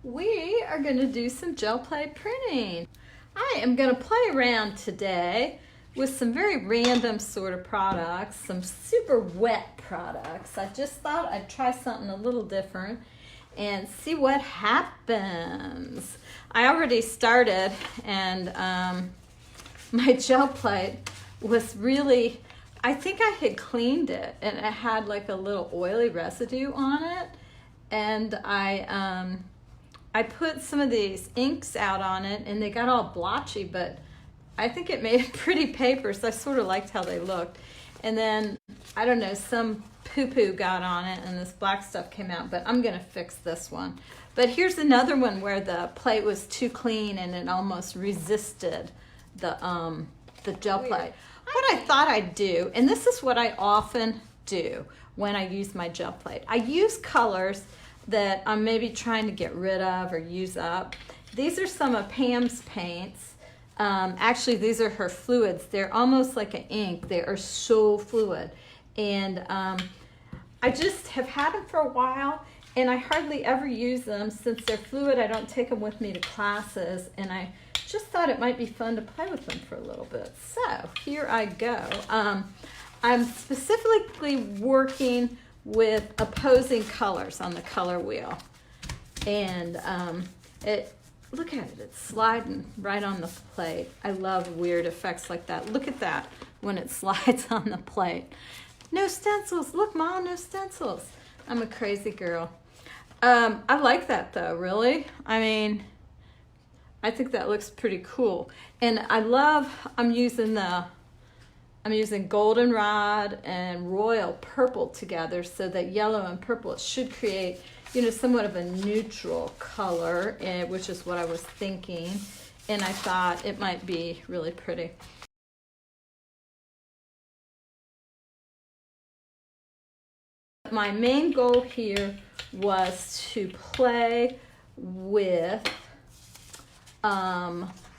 we are going to do some gel plate printing. I am going to play around today with some very random sort of products, some super wet products. I just thought I'd try something a little different and see what happens. I already started, and my gel plate was really, I think I had cleaned it and it had like a little oily residue on it, and I put some of these inks out on it and they got all blotchy, but I think it made a pretty paper, so I sort of liked how they looked. And then, I don't know, some poo-poo got on it and this black stuff came out, but I'm gonna fix this one. But here's another one where the plate was too clean and it almost resisted the gel plate. What I thought I'd do, and this is what I often do when I use my gel plate, I use colors that I'm maybe trying to get rid of or use up. These are some of Pame's paints. Actually, these are her fluids. They're almost like an ink. They are so fluid. And I just have had them for a while, and I hardly ever use them. Since they're fluid, I don't take them with me to classes, and I just thought it might be fun to play with them for a little bit. So here I go. I'm specifically working with opposing colors on the color wheel, and look at it, it's sliding right on the plate. I love weird effects like that. Look at that when it slides on the plate. No stencils. Look, Mom, no stencils. I'm a crazy girl. I like that though, really. I mean, I think that looks pretty cool. And I love, I'm using goldenrod and royal purple together, so that yellow and purple, it should create, you know, somewhat of a neutral color, which is what I was thinking. And I thought it might be really pretty. My main goal here was to play with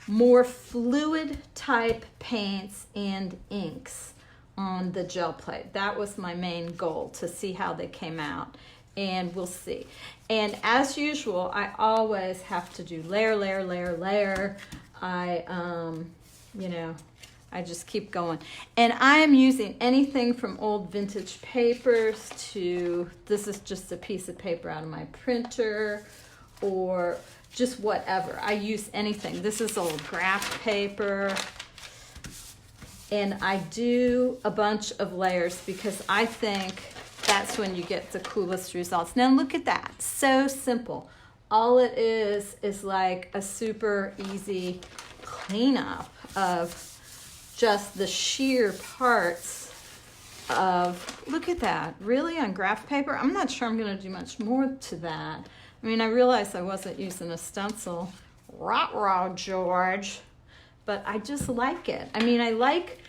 more fluid type paints and inks on the gel plate. That was my main goal, to see how they came out, and we'll see. And as usual, I always have to do layer, layer, layer, layer. You know, I just keep going. And I am using anything from old vintage papers to, this is just a piece of paper out of my printer, or just whatever. I use anything. This is old graph paper. And I do a bunch of layers because I think that's when you get the coolest results. Now look at that, so simple. All it is like a super easy cleanup of just the sheer parts of, look at that, really, on graph paper? I'm not sure I'm gonna do much more to that. I mean, I realized I wasn't using a stencil, rah, George, but I just like it. I mean, I like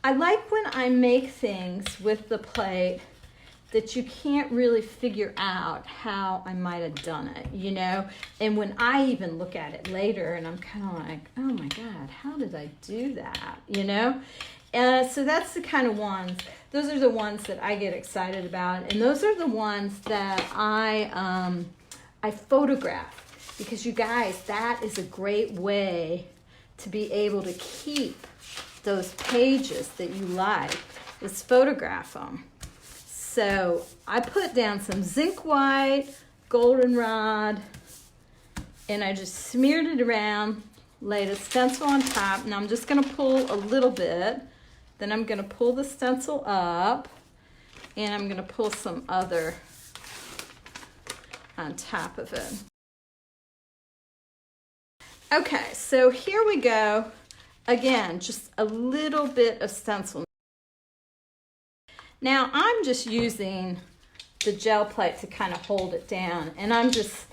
when I make things with the plate that you can't really figure out how I might have done it, you know? And when I even look at it later and I'm kind of like, oh my God, how did I do that, you know? So that's the kind of ones, those are the ones that I get excited about. And those are the ones that I photograph, because you guys, that is a great way to be able to keep those pages that you like, is photograph them. So I put down some Zic White, goldenrod, and I just smeared it around, laid a stencil on top. Now I'm just gonna pull a little bit, then I'm gonna pull the stencil up, and I'm gonna pull some other on top of it. Okay, so here we go. Again, just a little bit of stencil. Now I'm just using the gel plate to kind of hold it down, and I'm just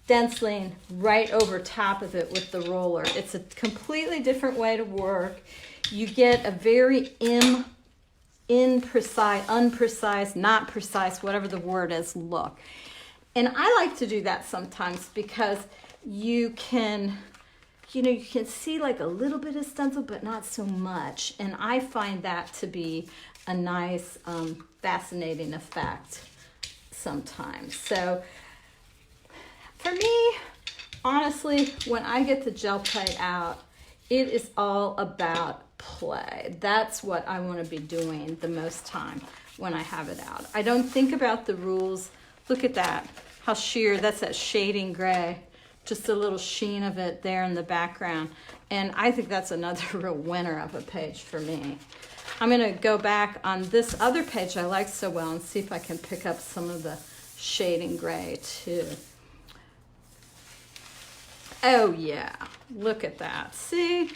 stenciling right over top of it with the roller. It's a completely different way to work. You get a very unprecise, not precise, whatever the word is, look. And I like to do that sometimes because you can see like a little bit of stencil, but not so much. And I find that to be a nice, fascinating effect sometimes. So For me, honestly, when I get the gel plate out, it is all about play. That's what I want to be doing the most time when I have it out. I don't think about the rules. Look at that, how sheer, that's that shading gray. Just a little sheen of it there in the background. And I think that's another real winner of a page for me. I'm gonna go back on this other page I like so well and see if I can pick up some of the shading gray too. Oh yeah, look at that. See,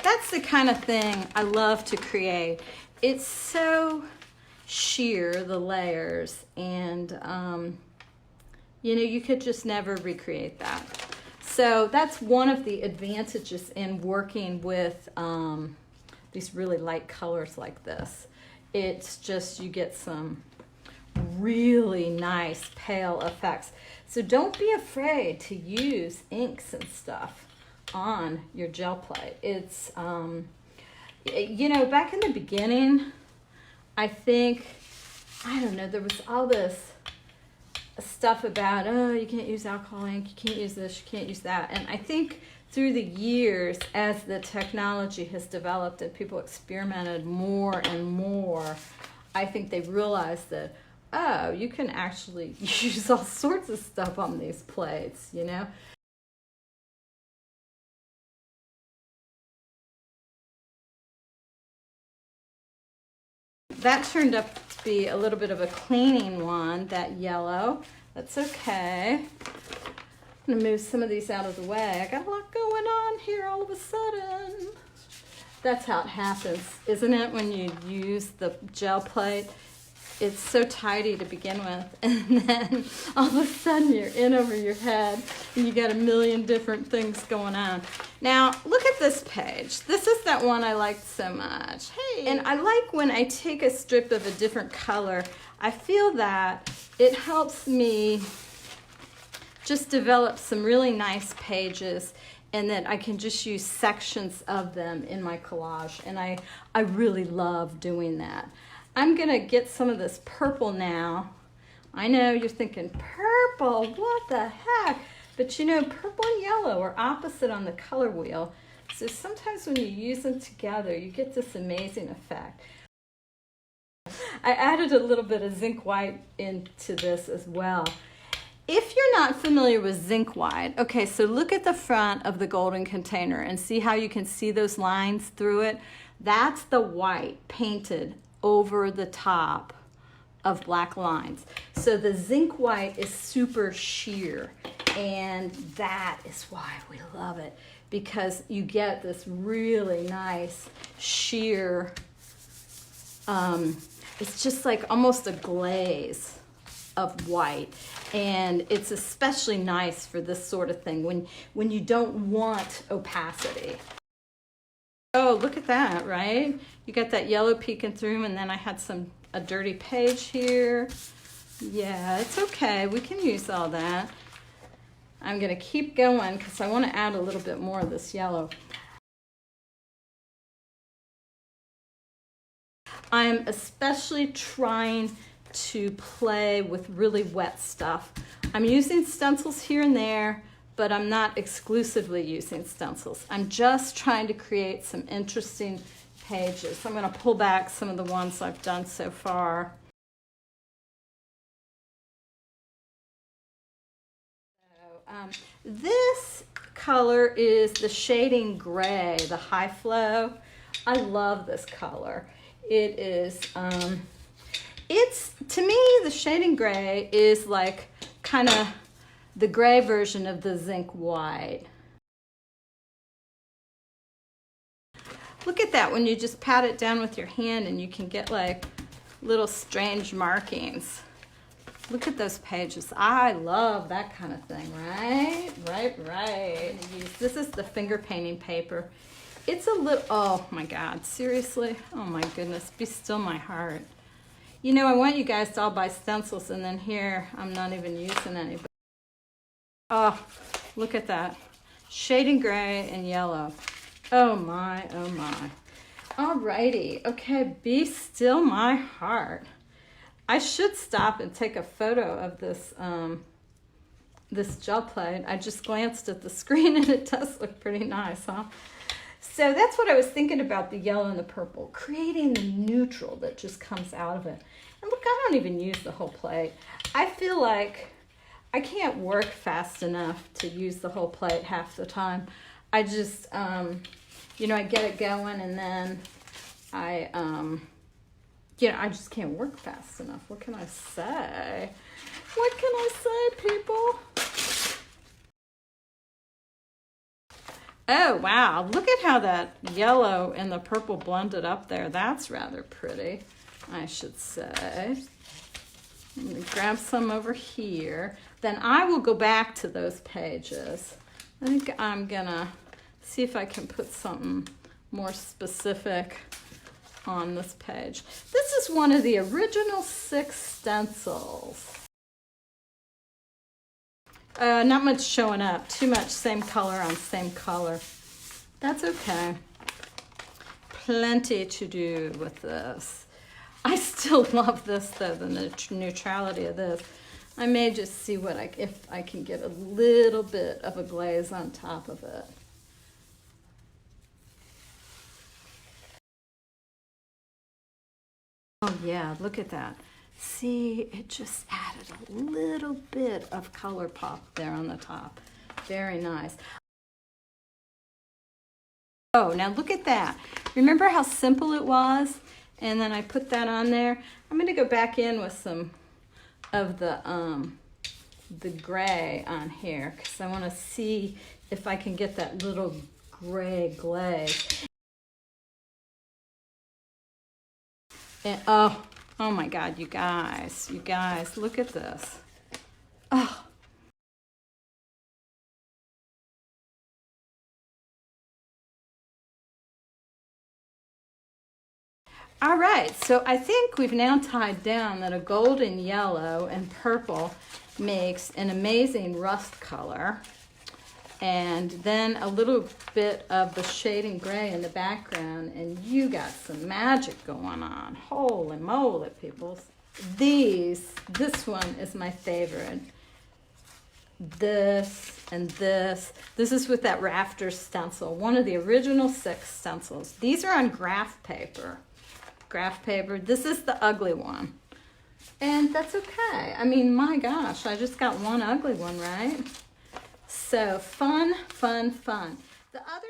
that's the kind of thing I love to create. It's so sheer, the layers, and you know, you could just never recreate that. So that's one of the advantages in working with these really light colors like this. It's just, you get some really nice pale effects. So don't be afraid to use inks and stuff on your gel plate. It's, you know, back in the beginning, I think, I don't know, there was all this stuff about, oh, you can't use alcohol ink, you can't use this, you can't use that. And I think through the years, as the technology has developed and people experimented more and more, I think they realized that, oh, you can actually use all sorts of stuff on these plates, you know? That turned up to be a little bit of a cleaning one, that yellow. That's okay. I'm gonna move some of these out of the way. I got a lot going on here all of a sudden. That's how it happens, isn't it, when you use the gel plate? It's so tidy to begin with, and then all of a sudden you're in over your head and you got a million different things going on. Now, look at this page. This is that one I liked so much. Hey. And I like when I take a strip of a different color, I feel that it helps me just develop some really nice pages, and that I can just use sections of them in my collage, and I really love doing that. I'm gonna get some of this purple now. I know you're thinking, purple, what the heck? But you know, purple and yellow are opposite on the color wheel. So sometimes when you use them together, you get this amazing effect. I added a little bit of Zic White into this as well. If you're not familiar with Zic White, okay, so look at the front of the golden container and see how you can see those lines through it. That's the white painted over the top of black lines. So the Zic White is super sheer, and that is why we love it, because you get this really nice sheer, it's just like almost a glaze of white, and it's especially nice for this sort of thing when you don't want opacity. Oh, look at that, right? You got that yellow peeking through, and then I had a dirty page here. Yeah, it's okay. We can use all that. I'm going to keep going because I want to add a little bit more of this yellow. I'm especially trying to play with really wet stuff. I'm using stencils here and there, but I'm not exclusively using stencils. I'm just trying to create some interesting pages. I'm gonna pull back some of the ones I've done so far. So, this color is the shading gray, the High Flow. I love this color. It is, to me, the shading gray is like kind of the gray version of the Zic White. Look at that when you just pat it down with your hand and you can get like little strange markings. Look at those pages. I love that kind of thing, right? Right. This is the finger painting paper. It's a little, oh my God, seriously? Oh my goodness, be still my heart. You know, I want you guys to all buy stencils, and then here, I'm not even using any. Oh, look at that. Shading gray and yellow. Oh my, oh my. Alrighty, okay, be still my heart. I should stop and take a photo of this this gel plate. I just glanced at the screen and it does look pretty nice, huh? So that's what I was thinking about, the yellow and the purple, creating the neutral that just comes out of it. And look, I don't even use the whole plate. I feel like I can't work fast enough to use the whole plate half the time. I just, you know, I get it going and then I, you know, I just can't work fast enough. What can I say? What can I say, people? Oh, wow. Look at how that yellow and the purple blended up there. That's rather pretty, I should say. I'm going to grab some over here. Then I will go back to those pages. I think I'm going to see if I can put something more specific on this page. This is one of the original 6 stencils. Not much showing up. Too much same color on same color. That's okay. Plenty to do with this. I still love this though, the neutrality of this. I may just see what if I can get a little bit of a glaze on top of it. Oh yeah, look at that. See, it just added a little bit of color pop there on the top. Very nice. Oh, now look at that. Remember how simple it was? And then I put that on there. I'm going to go back in with some of the gray on here because I want to see if I can get that little gray glaze. And, oh my God, you guys, look at this. Oh. All right, so I think we've now tied down that a golden yellow and purple makes an amazing rust color. And then a little bit of the shading gray in the background, and you got some magic going on. Holy moly, people. This one is my favorite. This and this. This is with that Rafters stencil, one of the original 6 stencils. These are on graph paper. This is the ugly one. And that's okay. I mean, my gosh, I just got one ugly one, right? So fun, fun, fun. The other